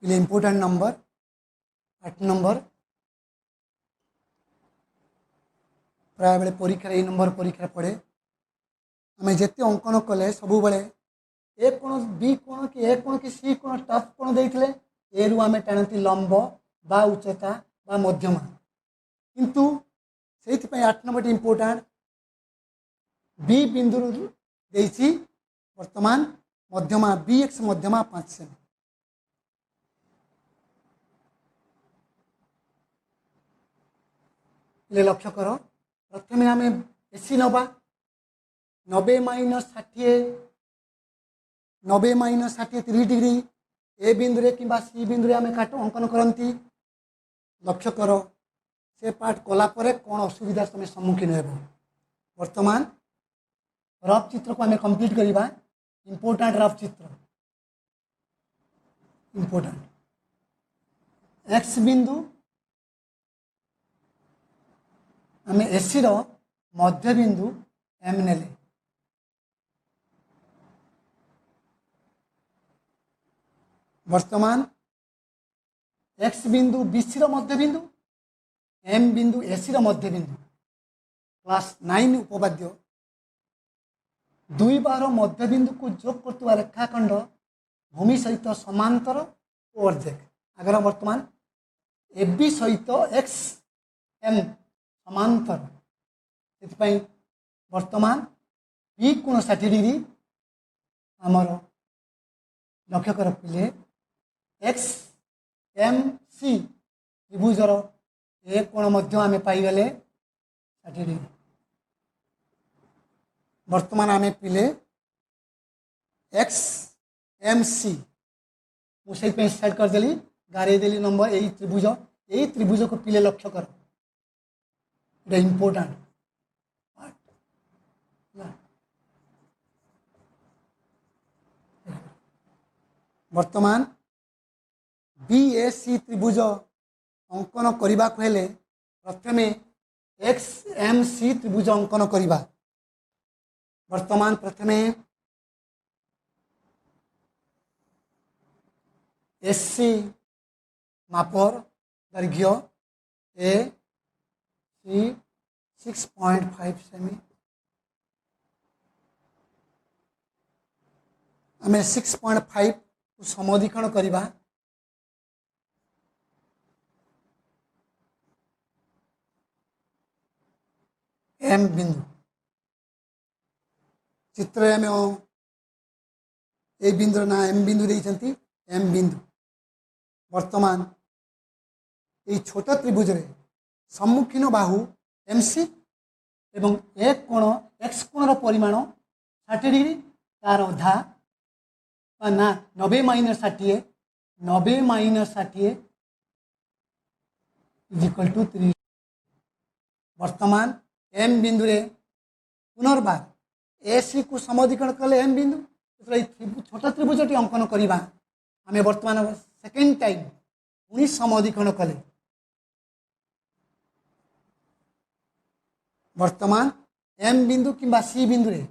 पिले इम्पोर्टाट नंबर 8 नंबर प्राय बेले परीक्षा ये नंबर परीक्षा पड़े आम जिते अंकन कले सबु बेले ए कोण बी कोण कि ए कोण कि सी कोण टफ कोण देते ए रु आम टाणती लंब बा उच्चता बा मध्यमा किंतु से 8 नंबर इम्पोर्टाट बी बिंदु देती वर्तमान मध्यमा बी एक्स मध्यमा 5 सेमी ले लक्ष्य कर प्रथम आम एसी नवा 90 माइनस 60 90 माइनस 60 30 डिग्री ए बिंदु कि सी बिंदु आम काट अंकन करती लक्ष्य कर से पार्ट कलापर कौन असुविधा तुम सम्मुखीन हो। वर्तमान रफ चित्र को आम कंप्लीट करवा इम्पोर्टाट रफ चित्र इम्पोर्टाट एक्स बिंदु आम एसी रो मध्य बिंदु एम नेले वर्तमान एक्स बिंदु बीसी रो मध्य बिंदु एम बिंदु एसी रो मध्य बिंदु क्लास 9 उपपाद्य दुई बार मध्य बिंदु को जोग करता रेखाखंड भूमि सहित समांतर और अर्धेक आगर वर्तमान एबी सहित एक्स एम समांतर से वर्तमान बी कोण 60 डिग्री आमर लक्ष्य कर पिले एक्स एम सी त्रिभुजर ए कोण आम पाईगले 60 डिग्री। वर्तमान आम पिले एक्स एम सी मुझे सेट करदेली गारेदेली नंबर यही त्रिभुज को पिले लक्ष्य कर इम्पोर्टाट वर्तमान बी ए सी त्रिभुज अंकन करने को हेले प्रथमे एक्स एम सी त्रिभुज अंकन करवा। वर्तमान प्रथमे एस सी मापर दैर्घ्य ए सी 6.5 सेमी आम 6.5 को समधिकरण करवा। एम बिंदु चित्र में ए बिंदु ना एम बिंदु देइछंती एम बिंदु। वर्तमान ये छोट त्रिभुज रे सम्मुखीन बाहु एम सी एवं एक कोण एक्स कोण परिमाण 60 डिग्री तार अधा ना 90 minus 60 90 minus 60 is equal to 30। वर्तमान एम बिंदु रे पुनर्बार ए सी को समधिकरण कले एम बिंदु छोट त्रिभुजटी अंकन करवा। आम वर्तमान सेकेंड टाइम पुणी समधिकरण कले। वर्तमान एम बिंदु किंबा सी बिंदु रे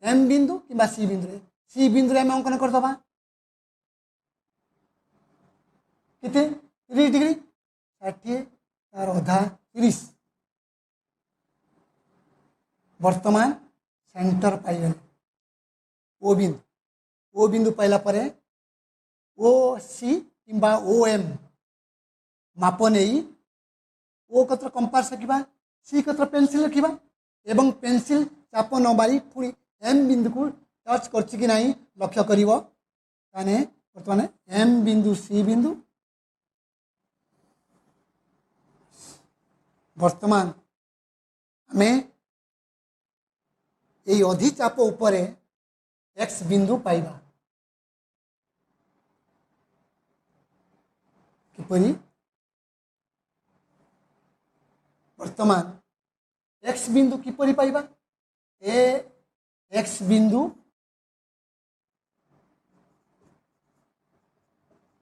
एम बिंदु किंबा सी बिंदु रे आम अंकन करदबा केते 30 डिग्री 60 तार अधा 30। वर्तमान सेंटर पाइगले ओ बिंदु पाइला परे ओ सी किंबा ओ एम माप नहीं ओ कतर कंपास रखा सी कतर पेंसिल रखा एवं पेंसिल चाप न मारी पुणी एम बिंदु को टच कर नहीं लक्ष्य कर। बर्तमान एम बिंदु सी बिंदु वर्तमान आम यही अधिचाप उपरे एक्स बिंदु पाइबा किपरि। वर्तमान एक्स बिंदु किपरि पाइबा ए एक्स बिंदु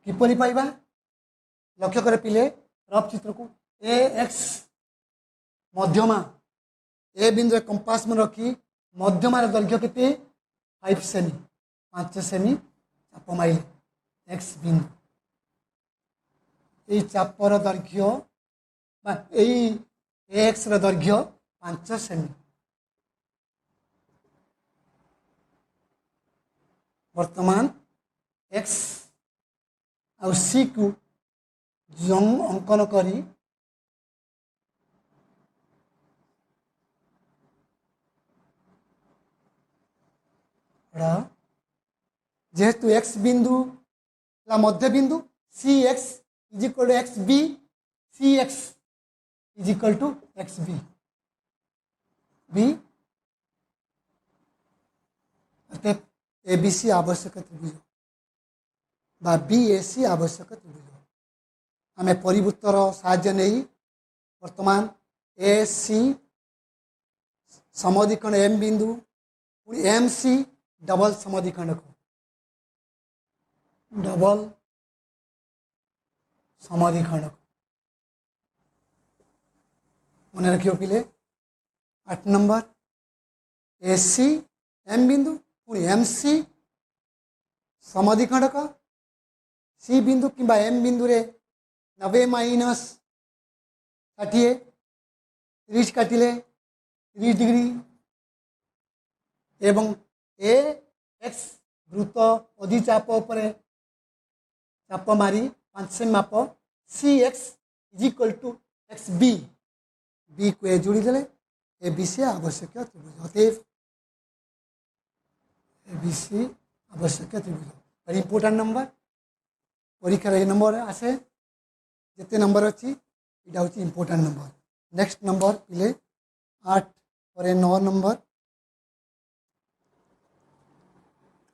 किपरि पाइबा लक्ष्य कर पिले रफ चित्र को ए एक्स मध्यमा ए बिंदु कंपास में रखी मध्यमार दैर्घ्य केते 5 सेमी 5 सेमी चाप माइले एक्स बिंदु यही चापर दैर्घ्य यही एक्स दैर्घ्य 5 सेमी। वर्तमान एक्स और सी को जंग अंकन करी जेहेतु एक्स बिंदु मध्य बिंदु C X is equal to X B C X is equal to X B B अर्थात ए बी सी आवश्यक त्रिभुज बा बी ए सी आवश्यक त्रिभुज आम परिवृत्तर साहाय्य नहीं वर्तमान ए सी समधिकरण एम बिंदु एम सी डबल समधिकरण को डबल समधिकरण मन रखियो पिले 8 नंबर ए सी एम बिंदु पुणी एम सी समधिखंडक सी बिंदु किंबा एम बिंदु रे 90 माइनस 60 30 काटिले 30 डिग्री एवं ए एक्स वृत्त अधिचाप उपरे चाप मारी 5 सेमी माप C X is equal to X B B को ए जोड़ी देले एबीसी आवश्यक त्रिभुज। अतएव एबीसी आवश्यक त्रिभुज वेरी इंपोर्टेंट नंबर परीक्षा ये नंबर आसे जिते नंबर अच्छी यहाँ हूँ इंपोर्टेंट नंबर। नेक्स्ट नंबर पिले 8 पर 9 नंबर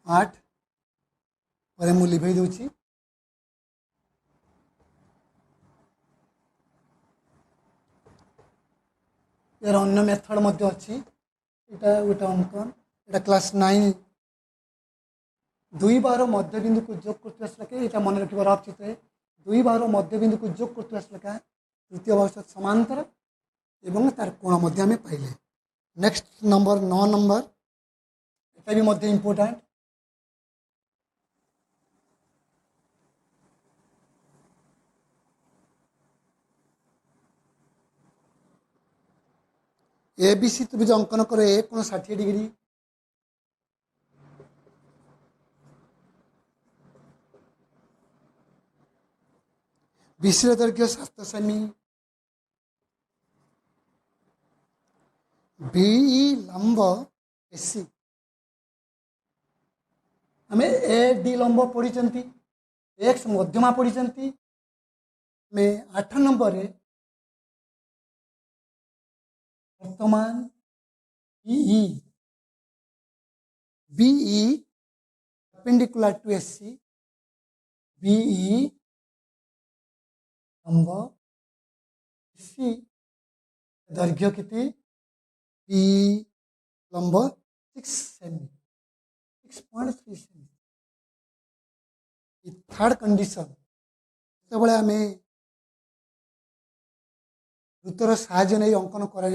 8 पर मु लिभे दूची यार अन्य मेथड मध्य अच्छी यहाँ गोटे अंकन यहाँ क्लास 9 दुई बार मध्यबिंदु को जोग करते श्लोक यहाँ मन रखिबार अच्छी दुई बार मध्यबिंदु को जोग करते श्लोक तृतीय बाहु सहित समांतर एवं तार कोण मध्य आम पाइले। नेक्स्ट नंबर 9 नंबर ये भी मध्य इम्पोर्टेंट एबीसी त्रिभुज अंकन कर ए कोण 60 डिग्री बीसी दैर्घ्य 7 सेमी बीई लंब एसी आम ए डी लंब पढ़ी एक्स मध्यमा पढ़ी आम 8 नंबर वर्तमान BE BE perpendicular to AC BE लंब एसी दैर्घ्य कितनी बी लंब 6 सेमी 6.3 सेमी। थर्ड कंडीशन जो आम वृत्तर साहाय्य नहीं अंकन करा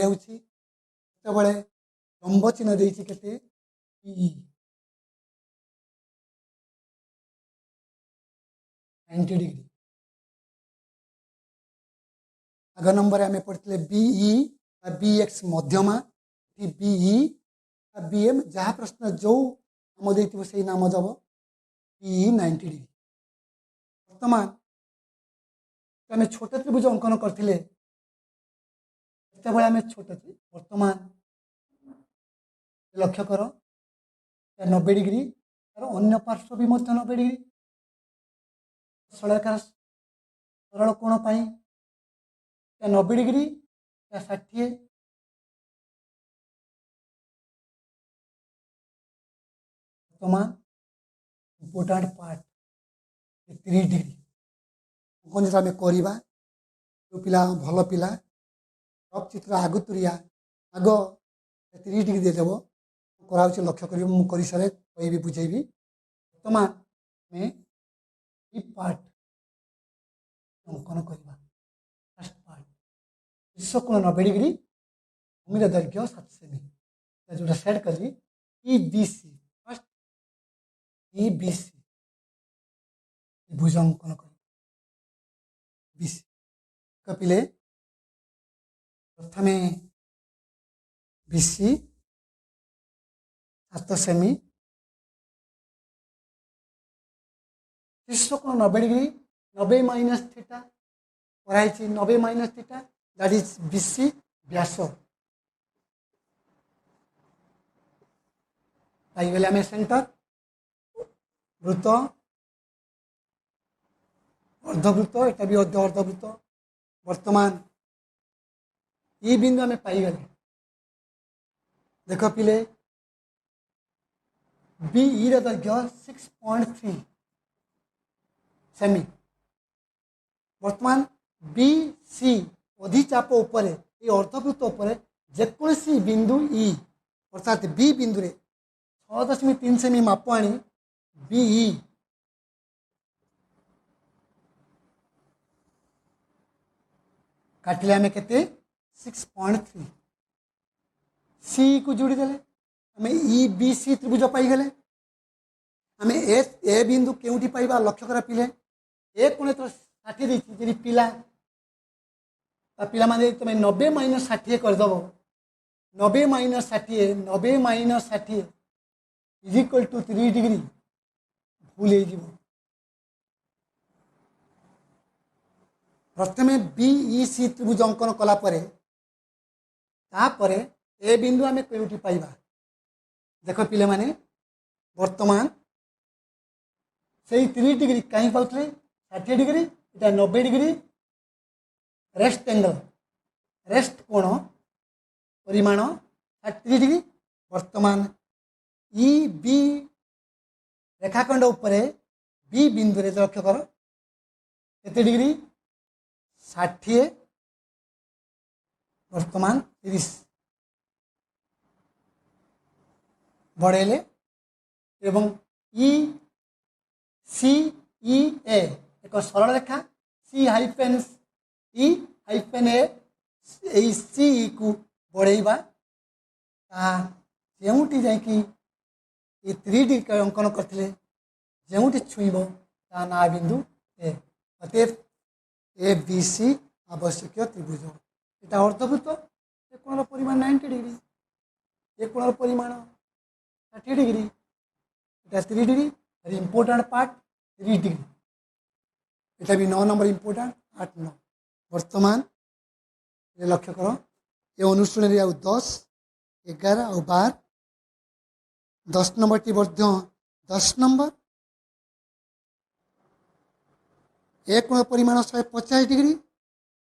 लंब चिन्ह देती के 90 डिग्री। आग नंबर आम पढ़ते बीई बी एक्स मध्यमा बीई बीएम जहाँ प्रश्न जो नाम दे से नाम दब बीई 90 डिग्री। वर्तमान आम छोट त्रिभुज अंकन करते आम छोट वर्तमान लक्ष्य कर 90 डिग्री तार अन्य पार्श्व भी 90 डिग्री सरकार सरल कोण पाई 90 डिग्री 60 वर्तमान इम्पोर्टेंट पार्ट 30 डिग्री अंकन जो आम करवा जो पिला भल पिला सब चित्र आगुतरिया आग 30 डिग्री देदेव करा लक्ष्य कर सारे कहि बुझेबी। वर्तमान में पार्ट अंकन करवा फर्स्ट पार्ट शीर्ष कोण 90 डिग्री भूमि दैर्घ्य 7 सेमी जो सेट कली ईबीसी फर्स्ट ईबीसी त्रिभुज अंकन कर बीसी कपिले प्रथमे बीसी 7 सेमी शीर्ष कोण 90 डिग्री 90 माइनस थीटा कराई 90 minus theta that is BC व्यास पाइगले आम सेंटर वृत्त अर्धवृत्त यहाँ भी अर्धवृत्त। वर्तमान ये बिंदु आम पाइगले देख पिले बीई दैर्घ्य 6.3 सेमी वर्तमान बी सी अधिचाप उपर ये अर्धवृत्त उपर जेकोसी बिंदु ई अर्थात बी बिंदु 6.3 सेमी माप आनी बीई काटिले आम के 6.3 सी को जोड़ी देले आम ई बी सी त्रिभुज पाइगले आम ए बिंदु केउठी पाइबा लक्ष्य करा पिले ए कोण 60 देती पिला पिला माने तुम 90 माइनस 60 करदेव 90 minus 60 90 minus 60 is equal to 3 degree भूल हो प्रथमे बीईसी त्रिभुज अंकन कलापर ए बिंदु आम कौटी पाइबा देख पिले माने वर्तमान से 30 डिग्री कहीं पाते 60 डिग्री इटा 90 डिग्री रेस्ट एंगल रेस्ट कोण परिमाण 30 डिग्री वर्तमान ई बी रेखाखंड उपरे बी बिंदु रे लक्ष्य कर केते डिग्री 60 वर्तमान 30 बढ़ेले एवं ई सी ई ए एक सरल रेखा सी हाइफेन ई हाइफेन ए सी को बढ़ेबा जोटी जाकि 3D अंकन करते जोटी छुईब ता ना बिंदु ए अतएव ए बी सी आवश्यक त्रिभुज यहाँ अर्धभूत ए कोण परिमाण 90 डिग्री ए कोण परिमाण 30 डिग्री इटा 3 डिग्री इम्पोर्टाट पार्ट 3 डिग्री इटा भी 9 नंबर इम्पोर्टाट 8 9 वर्तमान ये लक्ष्य कर ये अनुष्ठान आउ 10 11 और 12 10 नंबर टी 10 नंबर एक कोण परिमाण 150 डिग्री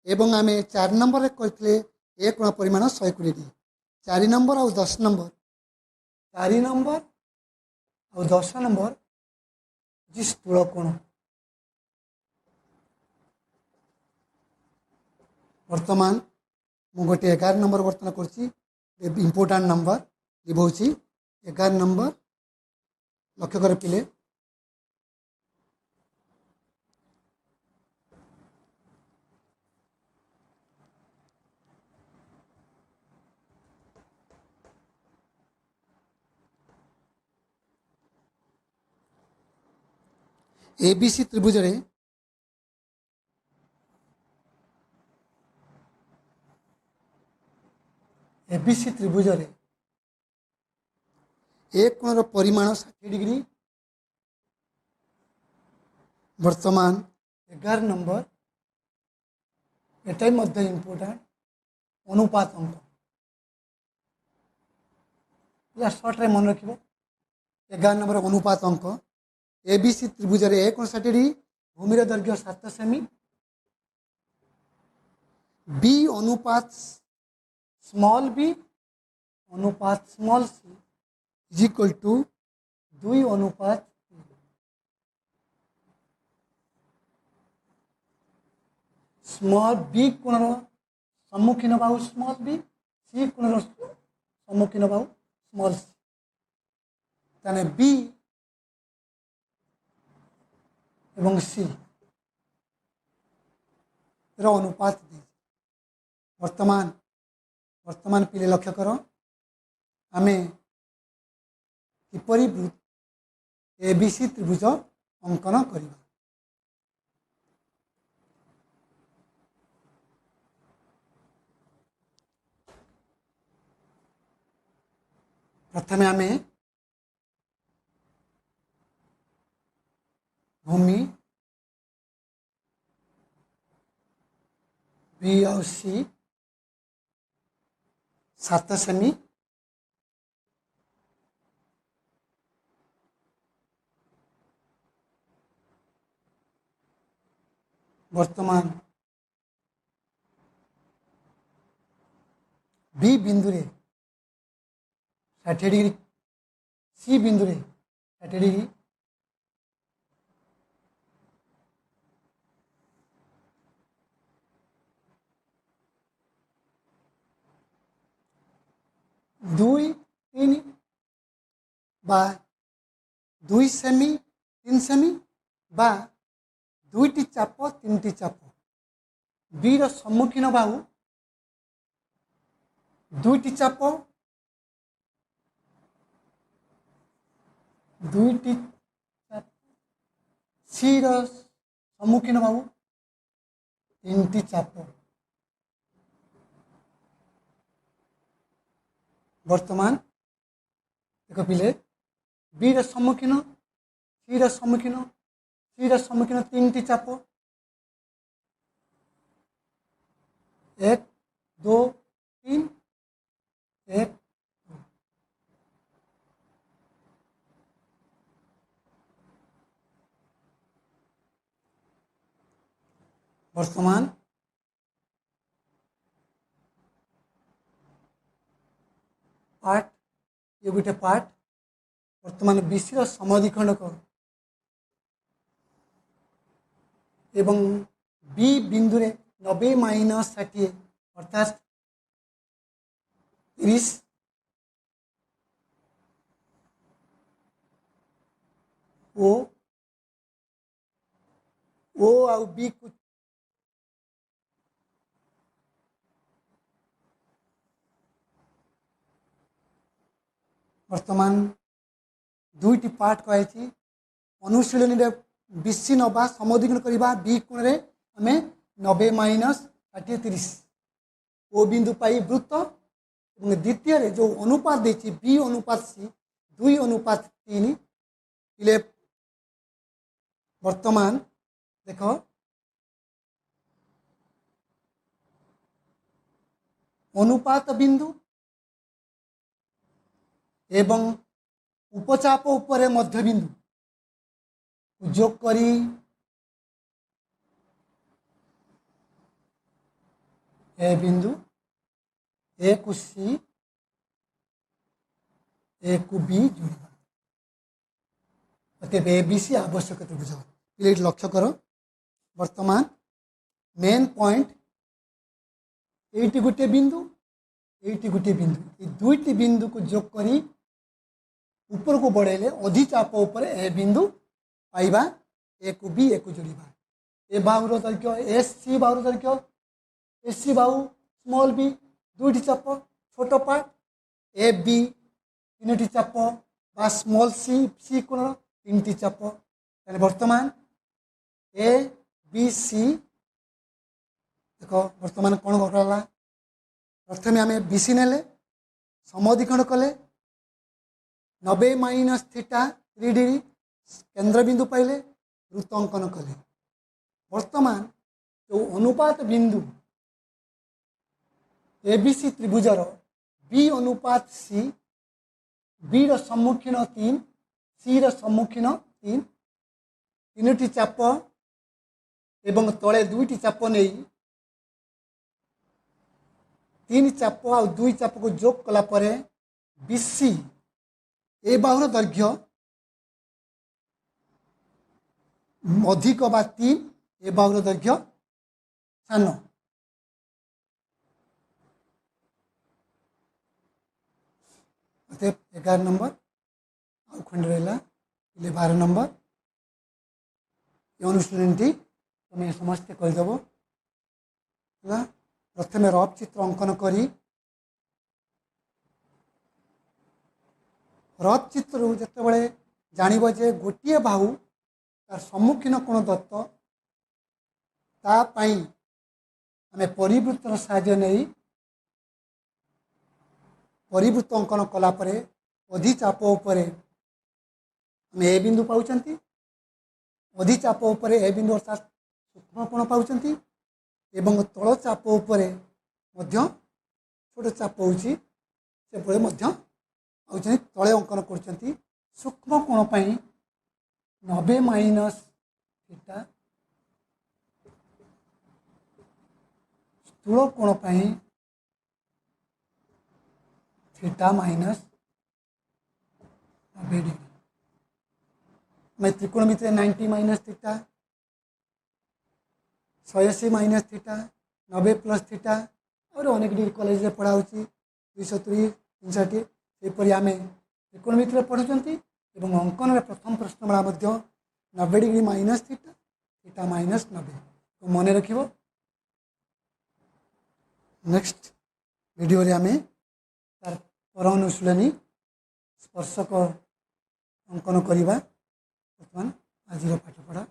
एवं आम 4 नंबर करते एक कोण परिमाण 120 डिग्री 4 नंबर और 10 नंबर 4 नंबर और 10 नंबर जी स्थूल कोण वर्तमान मु गोटे 11 नंबर वर्तमान कर इम्पोर्टाट नंबर लिभाऊँ 11 नंबर लक्ष्य कर पिले एबीसी त्रिभुज रे एबीसी त्रिभुज रे एक कोण परिमाण 60 डिग्री वर्तमान 11 नंबर एटा इम्पोर्टाट अनुपात अंक सर्ट रे मन रख 11 नंबर अनुपात अंक एबीसी त्रिभुज रे एक 60 डिग्री भूमि दैर्घ्य 7 सेमी बी अनुपात स्मॉल बी अनुपात small C is equal to 2 अनुपात स्मॉल बी कोण सम्मुखीन बाहु स्मॉल बी सी कोण सम्मुखीन बाहु स्मॉल सी ताने बी एवं सी अनुपात वर्तमान वर्तमान पिले लक्ष्य कर आमे किपरि एबीसी त्रिभुज अंकन करिबा प्रथमे आमे भूमि बी और सी 7 सेमी वर्तमान बी बिंदु रे 60 डिग्री सी बिंदु रे 60 डिग्री दुई तीन बा 2 सेमी 3 सेमी बा 2टी चाप 3टी चाप बी रो सम्मुखीन बाहु 2टी चाप 2टी चाप सी रो सम्मुखीन बाहु 3टी चाप वर्तमान देख पिले बी रो सम्मुखीन सी रो सम्मुखीन सी रो सम्मुखीन 3टी चाप 1 2 3 एक वर्तमान पार्ट ये गोटे पार्ट वर्तमान बीसी समद्विखंड कर एवं बी बिंदु रे 90 माइनस 60 अर्थात 30 ओ आउ बी को वर्तमान दुईटी पार्ट कही अनुशीलनी बीसी नवा समद्विखंड करवा बी कोण रे आमे 90 माइनस 60 30 ओ बिंदु पाई वृत्त और द्वितीय रे जो अनुपात देछि बी अनुपात सी 2 अनुपात 3 इले वर्तमान देख अनुपात बिंदु एवं उपचाप उपरे मध्य बिंदु जोग करी ए बिंदु ए को सी ए को बी जोड़ा अतएव ए बी सी आवश्यक त्रिभुज ये लक्ष्य कर वर्तमान मेन पॉइंट एटी गोटे बिंदु ये दुईटी बिंदु को जोग करी ऊपर को बढ़ेले अधि चाप उपर ए बिंदु पाइबा ए को बी ए को जोड़ा ए बाहुर दैर्घ्य एस सी बाहुर दैर्घ्य एस सी बाहु स्मॉल बी दुईटी चाप छोट पार्ट ए बी तीन चाप बा स्मॉल सी सी कोण 3टी चाप वर्तमान ए बी सी देख वर्तमान कौन घटला प्रथम आम बीसी नेले समद्विखंड कले 90 माइनस थीटा 3 डिग्री केंद्र बिंदु पाइले वृत्त अंकन कले वर्तमान जो अनुपात बिंदु एबीसी त्रिभुजर बी अनुपात सी बी रो सम्मुखीन 3 सी रो सम्मुखीन 3 तीनोटी चाप एवं तले दुईटी चाप नहीं 3 चाप आ 2 चाप को जोग कला परे बीसी ए बाहुर दैर्घ्य अधिक बा 3 ए बाहुर दैर्घ्य सान अतएव 11 नंबर आउ खंड रहा 12 नंबर ये अनुशीलनी तुम समस्ते करदेव प्रथम रफ चित्र अंकन करी रफ चित्र जिते जानव जे गोटे बाहु तार सम्मुखीन कोण दत्त तापाई आम परिवृत्तर साहाय्य नहीं परिवृत्त अंकन कलापर अधि चाप उपरे आम ए बिंदु पाउछंती अधि चाप उपरे ए बिंदु अर्थात सूक्ष्म कोण पाउछंती एवं तल चाप उपरे मध्य छोट चाप होउछि से मध्य आउछंती तले अंकन करछंती सूक्ष्म कोण पई 90 माइनस थीटा स्थूल कोण पई थीटा माइनस 90 डिग्री मैं त्रिकोणमिति 90 minus theta 180 minus theta 90 plus theta और अनेक डिग्री कॉलेज में पढ़ा 230 360 सेपरी आम त्रिकोणमिति पढ़ुंट और अंकन प्रथम प्रश्नमाला 90 degree minus theta theta minus 90 तो मन रख नेक्स्ट वीडियो रे आम तार पर अनुशीलनी स्पर्शक अंकन करवा बर्तमान आज पाठ पढ़ा।